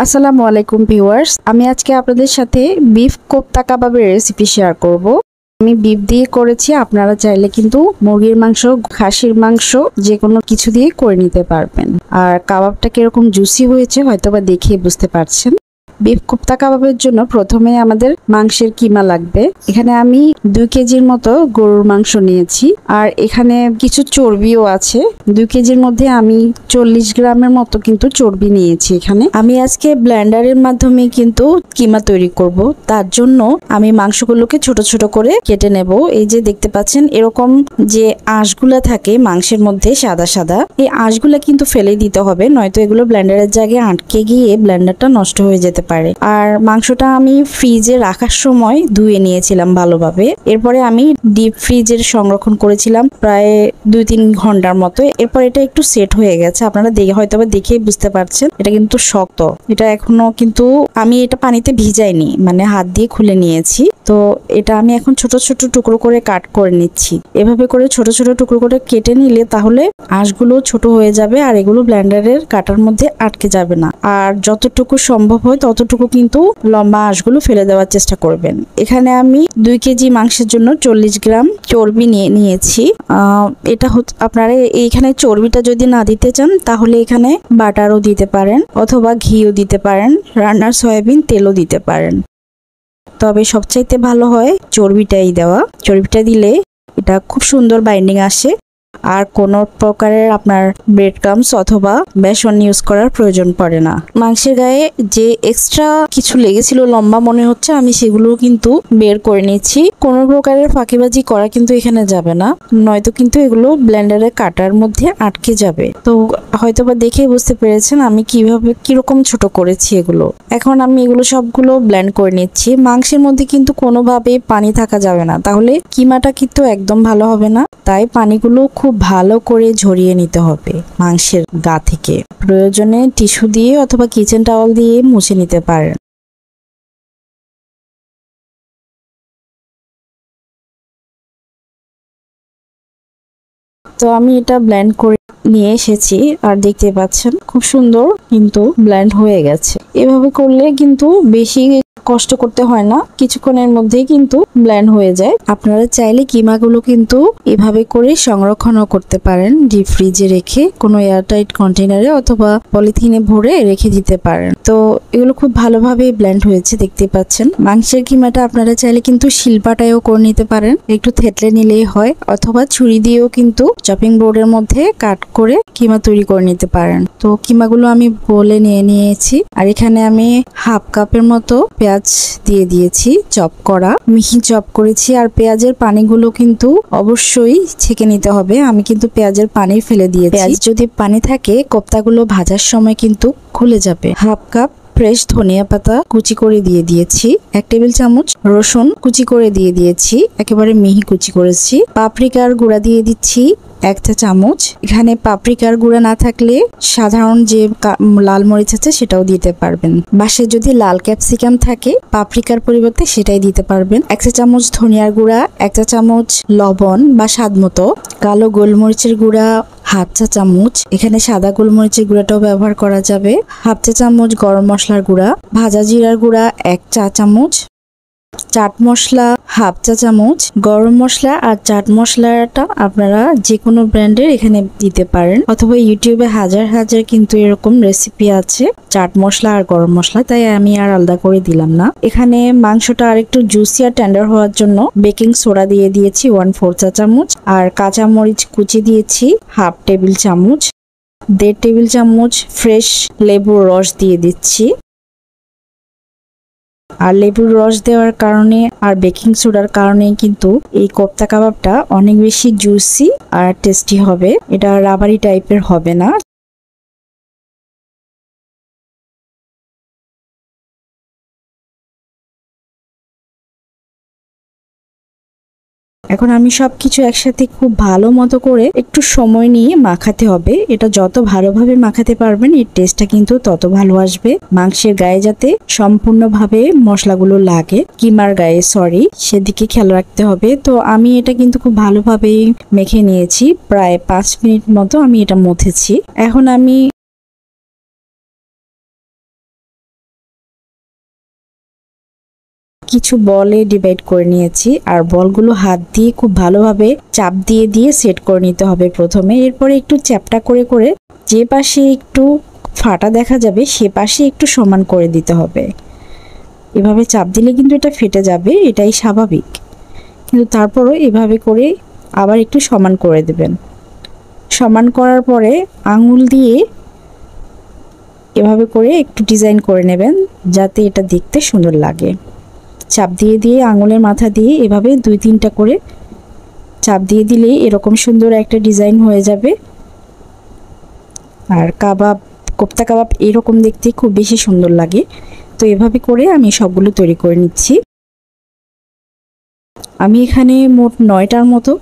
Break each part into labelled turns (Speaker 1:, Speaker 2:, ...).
Speaker 1: আসসালামু আলাইকুম ভিউয়ার্স, আমি আজকে আপনাদের সাথে বিফ কোপ্তা কাবাবের রেসিপি শেয়ার করব। আমি বিফ দিয়ে করেছি, আপনারা চাইলে কিন্তু মুরগির মাংস, খাসির মাংস যে কোনো কিছু দিয়ে করে নিতে পারবেন। আর কাবাবটা কিরকম জুসি হয়েছে হয়তোবা দেখেই বুঝতে পারছেন। বিফ কোপ্তা কাবাবের জন্য প্রথমে আমাদের মাংসের কিমা লাগবে। এখানে আমি 2 কেজির মতো গরুর মাংস নিয়েছি, আর এখানে কিছু চর্বিও আছে। 2 কেজির মধ্যে আমি 40 গ্রামের মতো কিন্তু চর্বি নিয়েছি। এখানে আমি আজকে ব্লেন্ডারের মাধ্যমে কিন্তু কিমা তৈরি করব। তার জন্য আমি মাংসগুলোকে ছোট ছোট করে কেটে নেব। এই যে দেখতে পাচ্ছেন, এরকম যে আঁশগুলা থাকে মাংসের মধ্যে সাদা সাদা, এই আঁশগুলা কিন্তু ফেলে দিতে হবে, নয়তো এগুলো ব্লেন্ডারের জায়গায় আটকে গিয়ে ব্লেন্ডারটা নষ্ট হয়ে যেতে পারে। আর মাংসটা আমি ফ্রিজে রাখার সময় ধুয়ে নিয়েছিলাম ভালোভাবে। এরপরে আমি ডিপ ফ্রিজে সংরক্ষণ করেছিলাম প্রায় 2-3 ঘন্টার মতো। এরপর এটা একটু সেট হয়ে গেছে, আপনারা হয়তো দেখেই বুঝতে পারছেন এটা কিন্তু শক্ত। এটা এখনো কিন্তু আমি এটা পানিতে ভিজাইনি, মানে হাত দিয়ে খুলে নিয়েছি। তো এটা আমি এখন ছোট ছোট টুকরো করে কাট করে নিচ্ছি। এভাবে করে ছোট ছোট টুকরো করে কেটে নিলে তাহলে আঁশগুলো ছোট হয়ে যাবে আর এগুলো ব্লেন্ডারের কাটার মধ্যে আটকে যাবে না। আর যতটুকু সম্ভব হয় ততটুকু কিন্তু লম্বা আঁশগুলো ফেলে দেওয়ার চেষ্টা করবেন। এখানে আমি 2 কেজি মাংসের জন্য 40 গ্রাম চর্বি নিয়েছি। এটা আপনারা এইখানে চর্বিটা যদি না দিতে চান তাহলে এখানে বাটারও দিতে পারেন অথবা ঘিও দিতে পারেন, রান্নার সয়াবিন তেলও দিতে পারেন। তবে সবচাইতে ভালো হয় চর্বিটাই দেওয়া। চর্বিটা দিলে এটা খুব সুন্দর বাইন্ডিং আসে, আর কোনো প্রকারের আপনার ব্রেড ক্রাম্বস অথবা বেসন ইউজ করার প্রয়োজন পড়ে না। মাংসের গায়ে যে এক্সট্রা কিছু লেগেছিল লম্বা মনে হচ্ছে, আমি সেগুলো কিন্তু বের করে নিচ্ছি। কোনো প্রকারের ফাঁকিবাজি করা কিন্তু এখানে যাবে না, নয়তো কিন্তু এগুলো ব্লেন্ডারে কাটার মধ্যে আটকে যাবে। তো হয়তোবা দেখেই বুঝতে পেরেছেন আমি কিরকম ছোট করেছি এগুলো। এখন আমি এগুলো সবগুলো ব্লেন্ড করে নিচ্ছি। মাংসের মধ্যে কিন্তু কোনোভাবেই পানি থাকা যাবে না, তাহলে কিমাটা কিন্তু একদম ভালো হবে না। তাই পানিগুলো খুব ভালো করে ঝরিয়ে নিতে হবে মাংসের গা থেকে। প্রয়োজনে টিস্যু দিয়ে অথবা কিচেন টাওয়াল দিয়ে মুছে নিতে পারেন। তো আমি এটা ব্লেন্ড করে নিয়ে এসেছি, আর দেখতে পাচ্ছেন খুব সুন্দর কিন্তু ব্লেন্ড হয়ে গেছে। এভাবে করলে কিন্তু বেশি কষ্ট করতে হয় না, কিছুক্ষণের মধ্যেই কিন্তু ব্লেন্ড হয়ে যায়। আপনারা চাইলে কিমাগুলো কিন্তু এভাবে করে সংরক্ষণও করতে পারেন, ডিপ ফ্রিজে রেখে কোনো এয়ারটাইট কন্টেনারে অথবা পলিথিনে ভরে রেখে দিতে পারেন। তো এগুলো খুব ভালোভাবে ব্লেন্ড হয়েছে দেখতে পাচ্ছেন। মাংসের কিমাটা আপনারা চাইলে কিন্তু শিলপাটায়ও করে নিতে পারেন, একটু থেতলে নিলেই হয়, অথবা ছুরি দিয়েও কিন্তু চপিং বোর্ডের মধ্যে কাট করে কিমা তৈরি করে নিতে পারেন। তো কিমাগুলো আমি বলে নিয়েছি, আর এখানে আমি হাফ কাপের মতো পেঁয়াজ দিয়ে দিয়েছি, চপ করা মিহি চপ করেছি। আর পেঁয়াজের পানিগুলো কিন্তু অবশ্যই ছেঁকে নিতে হবে। আমি কিন্তু পেঁয়াজের পানি ফেলে দিয়েছি। পেঁয়াজ যদি পানি থাকে কোপ্তাগুলো ভাজার সময় কিন্তু খুলে যাবে। হাফ কাপ ফ্রেশ ধনিয়া পাতা কুচি করে দিয়ে দিয়েছি। 1 টেবিল চামচ রসুন কুচি করে দিয়ে দিয়েছি, একেবারে মিহি কুচি করেছি। পাপরিকার গুঁড়া দিয়ে দিচ্ছি 1 চা চামচ। এখানে পাপরিকার গুঁড়া না থাকলে সাধারণ যে লাল মরিচ আছে সেটাও দিতে পারবেন। বাসায় যদি লাল ক্যাপসিকাম থাকে পাপরিকার পরিবর্তে সেটাই দিতে পারবেন। 1 চা চামচ ধনিয়ার গুঁড়া, 1 চা চামচ লবণ বা স্বাদ মতো, কালো গোলমরিচের গুঁড়া হাফ চা চামচ, এখানে সাদা গোলমরিচের গুঁড়াটাও ব্যবহার করা যাবে। হাফ চা চামচ গরম মশলার গুঁড়া, ভাজা জিরার গুঁড়া 1 চা চামচ, চাট মশলা হাফ চা চামচ। গরম মশলা আর চাট মশলাটা আপনারা যে কোনো ব্র্যান্ডের এখানে দিতে পারেন, অথবা ইউটিউবে হাজার হাজার কিন্তু এরকম রেসিপি আছে চাট মশলা আর গরম মশলা, তাই আমি আর আলাদা করে দিলাম না। এখানে মাংসটা আর একটু জুসি আর টেন্ডার হওয়ার জন্য বেকিং সোডা দিয়ে দিয়েছি 1/4 চা চামচ, আর কাঁচা মরিচ কুচি দিয়েছি হাফ টেবিল চামচ। 1.5 টেবিল চামচ ফ্রেশ লেবুর রস দিয়ে দিচ্ছি। আর লেবুর রস দেওয়ার কারণে আর বেকিং সোডার কারণে কিন্তু এই কোপ্তা কাবাবটা অনেক বেশি জুসি আর টেস্টি হবে, এটা রাবারি টাইপের হবে না। এখন আমি সবকিছু একসাথে খুব ভালো মতো করে একটু সময় নিয়ে মাখাতে হবে। এটা যত ভালোভাবে মাখাতে পারবেন এর টেস্টটা কিন্তু তত ভালো আসবে। মাংসের গায়ে যাতে সম্পূর্ণভাবে মশলাগুলো লাগে, কিমার গায়ে সেদিকে খেয়াল রাখতে হবে। তো আমি এটা কিন্তু খুব ভালোভাবেই মেখে নিয়েছি, প্রায় 5 মিনিট মতো আমি এটা মথেছি। এখন আমি কিছু বলে ডিভাইড করে নিয়েছি, আর বলগুলো হাত দিয়ে খুব ভালোভাবে চাপ দিয়ে দিয়ে সেট করে নিতে হবে প্রথমে। এরপরে একটু চ্যাপটা করে করে যে পাশে একটু ফাটা দেখা যাবে সে পাশে একটু সমান করে দিতে হবে। এভাবে চাপ দিলে কিন্তু এটা ফেটে যাবে, এটাই স্বাভাবিক, কিন্তু তারপরও এভাবে করে আবার একটু সমান করে দেবেন। সমান করার পরে আঙুল দিয়ে এভাবে করে একটু ডিজাইন করে নেবেন যাতে এটা দেখতে সুন্দর লাগে। চাপ দিয়ে দিয়ে আঙুলের মাথা দিয়ে এভাবে 2-3টা করে চাপ দিয়ে দিলেই এরকম সুন্দর একটা ডিজাইন হয়ে যাবে। আর কাবাব, কোপ্তা কাবাব এরকম দেখতে খুব বেশি সুন্দর লাগে। তো এভাবে করে আমি সবগুলো তৈরি করে নিচ্ছি। আমি এখানে মোট 9টার মতো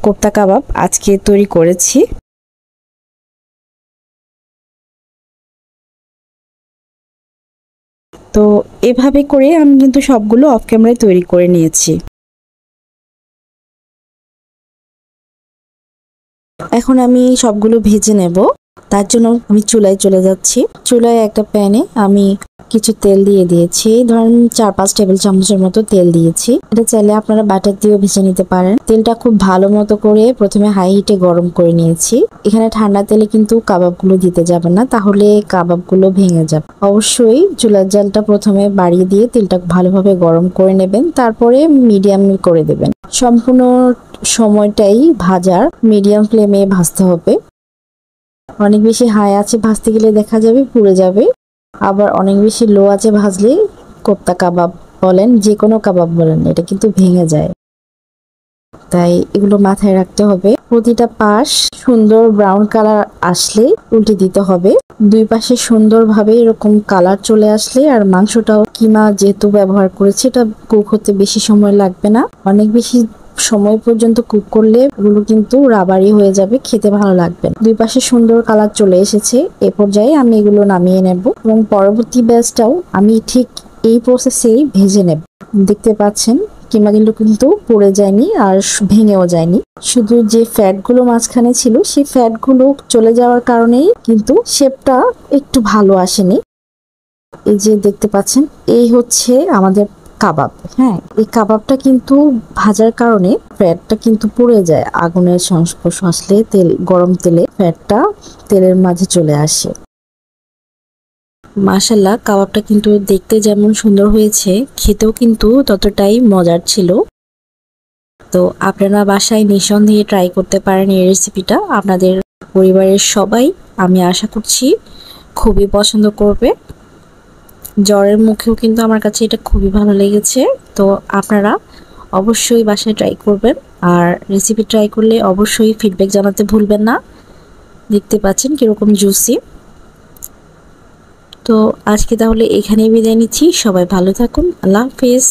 Speaker 1: কোপ্তা কাবাব আজকে তৈরি করেছি। তো এভাবে করে আমি কিন্তু সবগুলো অফ ক্যামেরায় তৈরি করে নিয়েছি। এখন আমি সবগুলো ভেজে নেব। তার জন্য আমি চুলায় চলে যাচ্ছি। চুলায় একটা প্যানে আমি কিছু তেল দিয়ে দিয়েছি, ধরেন 4-5 টেবিল চামচের মতো তেল দিয়েছি। এটা চাইলে আপনারা বাটার দিয়েও ভেজে নিতে পারেন। তেলটা খুব ভালো মতো করে প্রথমে হাই হিটে গরম করে নিয়েছি। এখানে ঠান্ডা তেলে কিন্তু কাবাবগুলো দিতে যাবে না, তাহলে কাবাবগুলো ভেঙে যাবে। অবশ্যই চুলার জালটা প্রথমে বাড়িয়ে দিয়ে তেলটা ভালোভাবে গরম করে নেবেন, তারপরে মিডিয়াম করে দেবেন। সম্পূর্ণ সময়টাই ভাজার মিডিয়াম ফ্লেমে ভাজতে হবে। অনেক বেশি হাই আছে ভাজতে গেলে দেখা যাবে পুড়ে যাবে, আবার অনেক বেশি লো আছে ভাজলে কোপ্তা কাবাব বলেন, যে কোনো কাবাব বলেন, এটা কিন্তু ভেঙে যায়। তাই এগুলো মাথায় রাখতে হবে। প্রতিটা পাশ সুন্দর ব্রাউন কালার আসলে উল্টে দিতে হবে। দুই পাশে সুন্দরভাবে এরকম কালার চলে আসলে, আর মাংসটাও কিমা যেহেতু ব্যবহার করেছি এটা কুক হতে বেশি সময় লাগবে না। অনেক বেশি সময় পর্যন্ত কুক করলে এগুলো কিন্তু রাবারি হয়ে যাবে, খেতে ভালো লাগবে না। দুই পাশে সুন্দর কালার চলে এসেছে, এ পর্যায়ে আমি এগুলো নামিয়ে নেব এবং পরবর্তী ব্যাচটাও আমি ঠিক এই প্রসেসেই ভেজে নেব। দেখতে পাচ্ছেন কিমাগুলো কিন্তু পড়ে যায়নি আর ভেঙেও যায়নি, শুধু যে ফ্যাটগুলো মাঝখানে ছিল সেই ফ্যাটগুলো চলে যাওয়ার কারণেই কিন্তু শেপটা একটু ভালো আসেনি। এই যে দেখতে পাচ্ছেন, এই হচ্ছে আমাদের কাবাব। হ্যাঁ, এই কাবাবটা কিন্তু ভাজার কারণে ফ্যাটটা কিন্তু পুড়ে যায়। আগুনের সংস্পর্শ আসলে তেল, গরম তেলে ফ্যাটটা তেলের মাঝে চলে আসে। মাশাআল্লাহ, কাবাবটা কিন্তু দেখতে যেমন সুন্দর হয়েছে, খেতেও কিন্তু ততটাই মজার ছিল। তো আপনারা বাসায় নিঃসন্দেহে ট্রাই করতে পারেন এই রেসিপিটা। আপনাদের পরিবারের সবাই, আমি আশা করছি, খুবই পছন্দ করবে। জ্বরের মুখেও কিন্তু আমার কাছে এটা খুবই ভালো লেগেছে। তো আপনারা অবশ্যই বাসায় ট্রাই করবেন, আর রেসিপি ট্রাই করলে অবশ্যই ফিডব্যাক জানাতে ভুলবেন না। দেখতে পাচ্ছেন কিরকম জুসি। তো আজকে তাহলে এখানেই বিদায় নিচ্ছি। সবাই ভালো থাকুন। আল্লাহ হাফেজ।